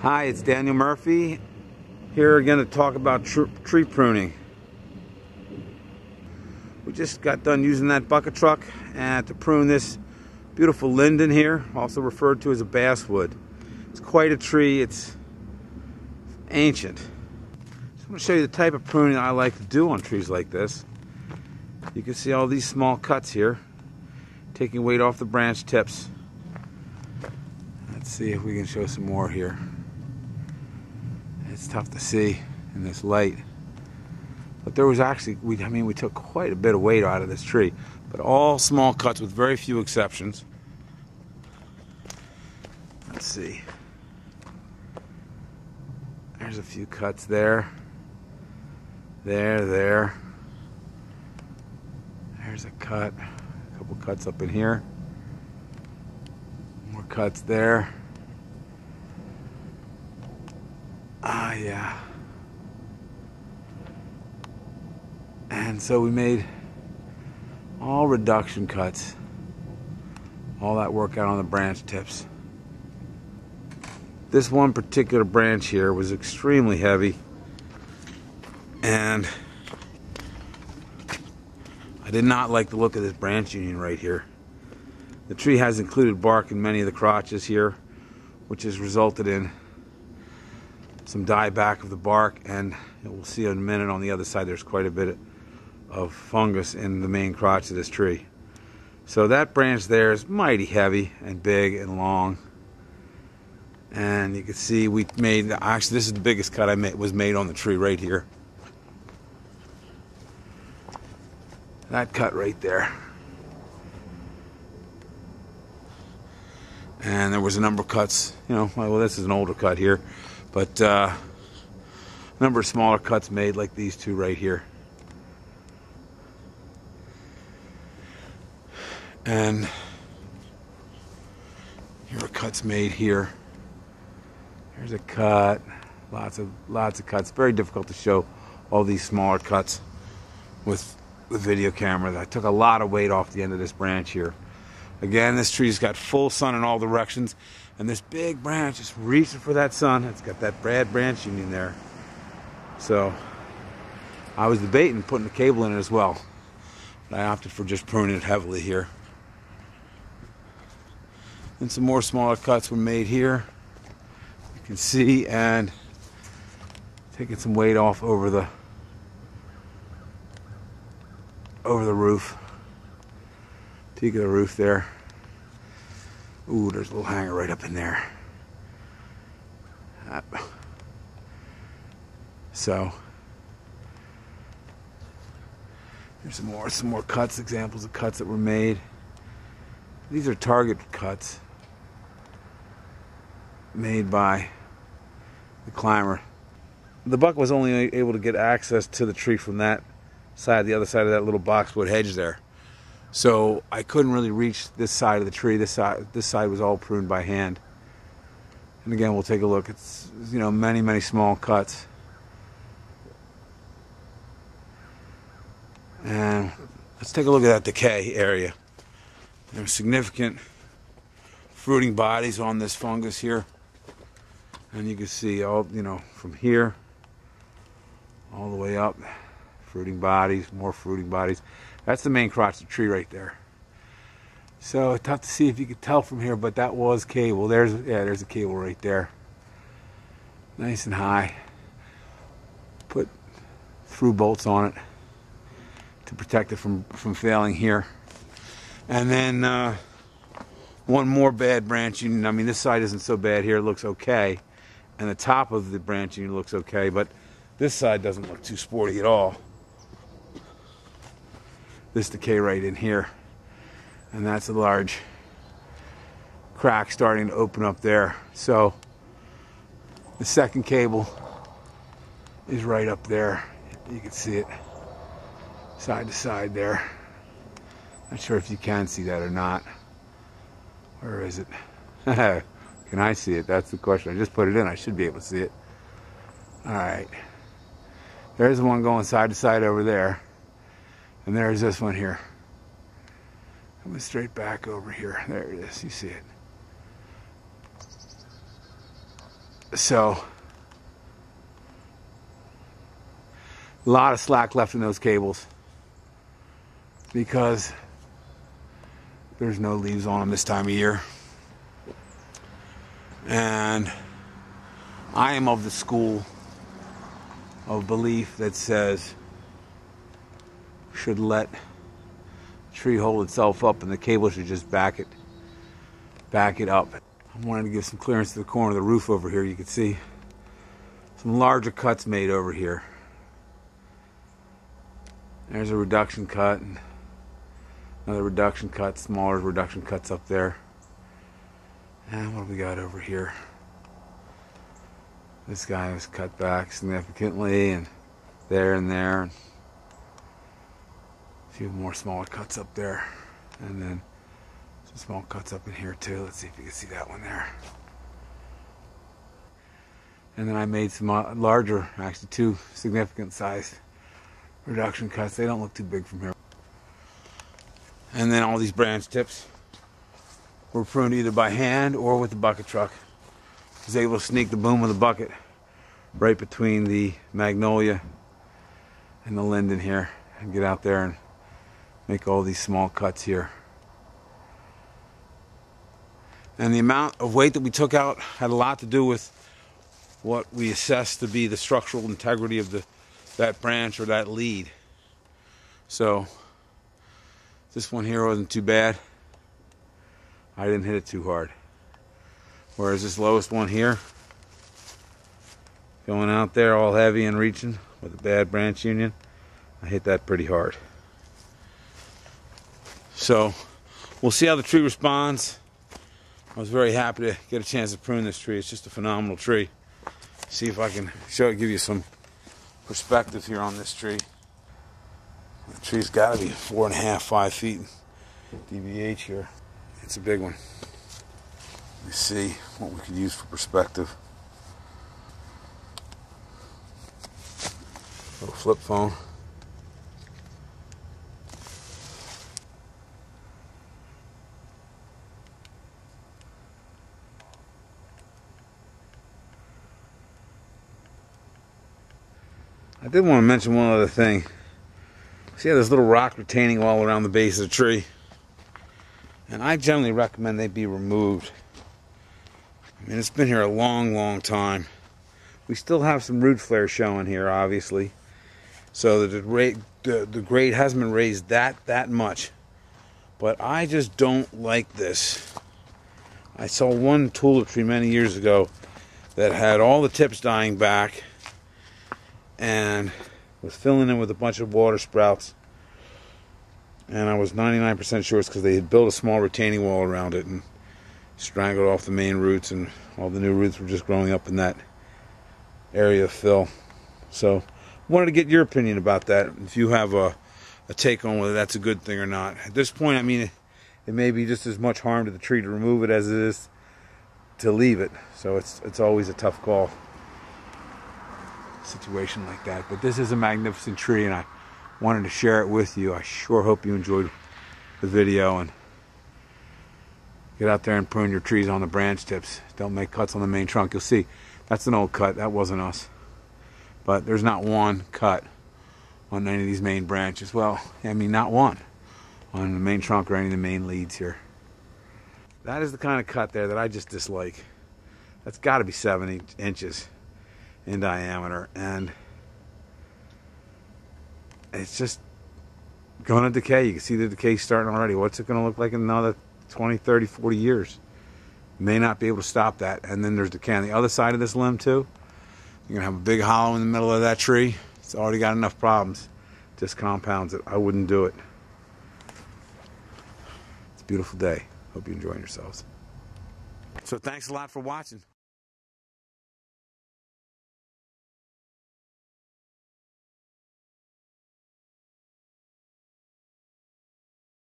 Hi, it's Daniel Murphy here again to talk about tree pruning. We just got done using that bucket truck and to prune this beautiful linden here, also referred to as a basswood. It's quite a tree. It's ancient. So I'm going to show you the type of pruning I like to do on trees like this. You can see all these small cuts here, taking weight off the branch tips. Let's see if we can show some more here. It's tough to see in this light, but there was actually, we took quite a bit of weight out of this tree, but all small cuts with very few exceptions. Let's see. There's a few cuts there. There. There's a cut. A couple cuts up in here. More cuts there. Yeah. And so we made all reduction cuts. All that work out on the branch tips. This one particular branch here was extremely heavy, and I did not like the look of this branch union right here. The tree has included bark in many of the crotches here, which has resulted in some dieback of the bark, and we'll see in a minute on the other side there's quite a bit of fungus in the main crotch of this tree. So that branch there is mighty heavy and big and long, and you can see we made, actually this is the biggest cut I made, was made on the tree right here. That cut right there. And there was a number of cuts, well, this is an older cut here, but a number of smaller cuts made like these two right here. And here are cuts made here. Here's a cut, lots of cuts. Very difficult to show all these smaller cuts with the video camera. I took a lot of weight off the end of this branch here. Again, this tree's got full sun in all directions, and this big branch is reaching for that sun. It's got that bad branch union there. So I was debating putting a cable in it as well, but I opted for just pruning it heavily here. And some more smaller cuts were made here, you can see, and taking some weight off over the roof, peak of the roof there. Ooh, there's a little hanger right up in there. So there's some more cuts, examples of cuts that were made. These are target cuts made by the climber. The buck was only able to get access to the tree from that side, the other side of that little boxwood hedge there. So I couldn't really reach this side of the tree. This side was all pruned by hand. And again, we'll take a look. It's, many small cuts. And let's take a look at that decay area. There's significant fruiting bodies on this fungus here. And you can see all, from here all the way up, fruiting bodies, more fruiting bodies. That's the main crotch of the tree right there. So tough to see if you could tell from here, but that was cable. There's a cable right there. Nice and high. Put through bolts on it to protect it from failing here. And then one more bad branch union. This side isn't so bad here. It looks okay. And the top of the branch union looks okay, but this side doesn't look too sporty at all. This decay right in here. And that's a large crack starting to open up there. So the second cable is right up there. You can see it side to side there. Not sure if you can see that or not. Where is it? Can I see it? That's the question. I just put it in. I should be able to see it. Alright. There's the one going side to side over there. And there's this one here. Coming straight back over here. There it is. You see it. So a lot of slack left in those cables because there's no leaves on them this time of year. And I am of the school of belief that says should let the tree hold itself up and the cable should just back it up. I wanted to give some clearance to the corner of the roof over here. You can see some larger cuts made over here. There's a reduction cut and another reduction cut, smaller reduction cuts up there. And what do we got over here? This guy was cut back significantly, and there and there. And a few more smaller cuts up there. And then some small cuts up in here too. Let's see if you can see that one there. And then I made some larger, actually 2 significant size reduction cuts. They don't look too big from here. And then all these branch tips were pruned either by hand or with the bucket truck. I was able to sneak the boom of the bucket right between the magnolia and the linden here and get out there and make all these small cuts here. And the amount of weight that we took out had a lot to do with what we assessed to be the structural integrity of that branch or that lead. So this one here wasn't too bad. I didn't hit it too hard. Whereas this lowest one here, going out there all heavy and reaching with a bad branch union, I hit that pretty hard. So we'll see how the tree responds. I was very happy to get a chance to prune this tree. It's just a phenomenal tree. See if I can give you some perspective here on this tree. The tree's got to be 4.5, 5 feet DBH here. It's a big one. Let me see what we could use for perspective. Little flip phone. I did want to mention one other thing. See how there's little rock retaining wall around the base of the tree? And I generally recommend they be removed. I mean, it's been here a long, long time. We still have some root flare showing here, obviously. So the grade hasn't been raised that much. But I just don't like this. I saw one tulip tree many years ago that had all the tips dying back and was filling in with a bunch of water sprouts. And I was 99% sure it's because they had built a small retaining wall around it and strangled off the main roots, and all the new roots were just growing up in that area of fill. So wanted to get your opinion about that, if you have a take on whether that's a good thing or not. At this point, I mean, it may be just as much harm to the tree to remove it as it is to leave it. So it's always a tough call, situation like that. But this is a magnificent tree, and I wanted to share it with you. I sure hope you enjoyed the video, and get out there and prune your trees on the branch tips. Don't make cuts on the main trunk. You'll see that's an old cut. That wasn't us. But there's not one cut on any of these main branches. Well, I mean, not one on the main trunk or any of the main leads here. That is the kind of cut there that I just dislike. That's got to be 7 inches in diameter, and it's just going to decay. You can see the decay starting already. What's it going to look like in another 20, 30, 40 years? May not be able to stop that. And then there's decay on the other side of this limb too. You're going to have a big hollow in the middle of that tree. It's already got enough problems. Just compounds it. I wouldn't do it. It's a beautiful day. Hope you're enjoying yourselves. So thanks a lot for watching.